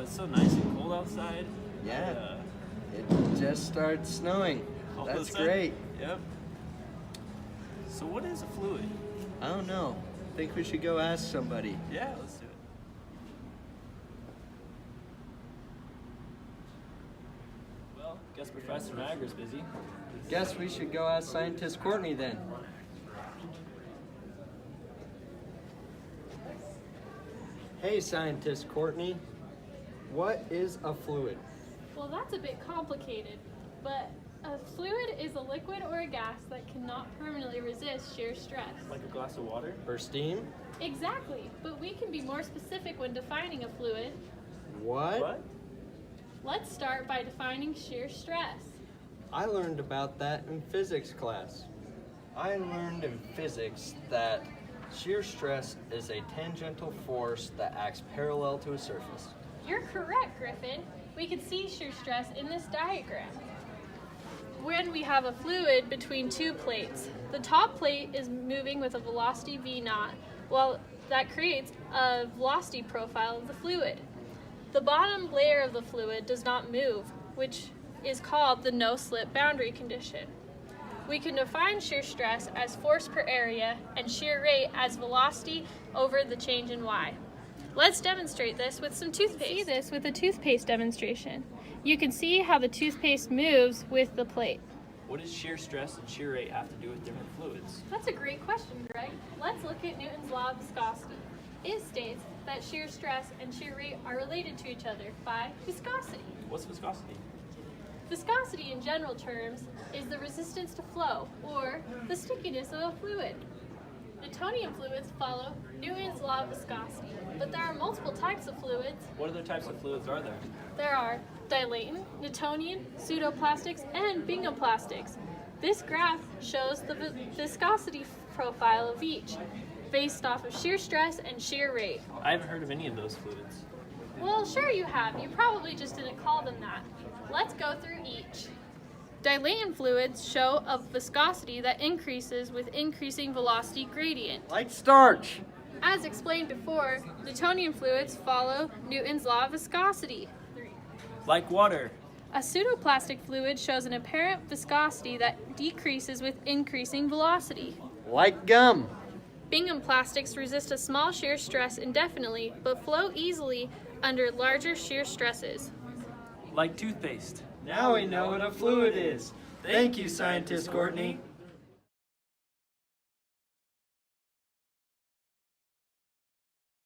it's so nice and cold outside. Yeah. It just started snowing. All of a That's sudden. great. Yep. So what is a fluid? I don't know. Think we should go ask somebody. Yeah, let's do it. Well, guess Professor Niagara's busy. Guess we should go ask scientist Courtney then. Hey, scientist Courtney. What is a fluid? Well, that's a bit complicated, but a fluid is a liquid or a gas that cannot permanently resist shear stress. Like a glass of water? Or steam? Exactly, but we can be more specific when defining a fluid. What? Let's start by defining shear stress. I learned about that in physics class. I learned in physics that shear stress is a tangential force that acts parallel to a surface. You're correct, Griffin. We can see shear stress in this diagram. When we have a fluid between two plates, the top plate is moving with a velocity v0, while that creates a velocity profile of the fluid. The bottom layer of the fluid does not move, which is called the no-slip boundary condition. We can define shear stress as force per area and shear rate as velocity over the change in y. Let's demonstrate this with some toothpaste. See this with a toothpaste demonstration. You can see how the toothpaste moves with the plate. What does shear stress and shear rate have to do with different fluids? That's a great question, Greg. Let's look at Newton's law of viscosity. It states that shear stress and shear rate are related to each other by viscosity. What's viscosity? Viscosity in general terms is the resistance to flow, or the stickiness of a fluid. Newtonian fluids follow Newton's law of viscosity, but there are multiple types of fluids. What other types of fluids are there? There are dilatant, Newtonian, pseudoplastics, and bingoplastics. This graph shows the viscosity profile of each, based off of shear stress and shear rate. I haven't heard of any of those fluids. Well, sure you have. You probably just didn't call them that. Let's go through each. Dilatant fluids show a viscosity that increases with increasing velocity gradient. Like starch. As explained before, Newtonian fluids follow Newton's law of viscosity. Like water. A pseudoplastic fluid shows an apparent viscosity that decreases with increasing velocity. Like gum. Bingham plastics resist a small shear stress indefinitely, but flow easily under larger shear stresses. Like toothpaste. Now we know what a fluid is. Thank you, scientist Courtney.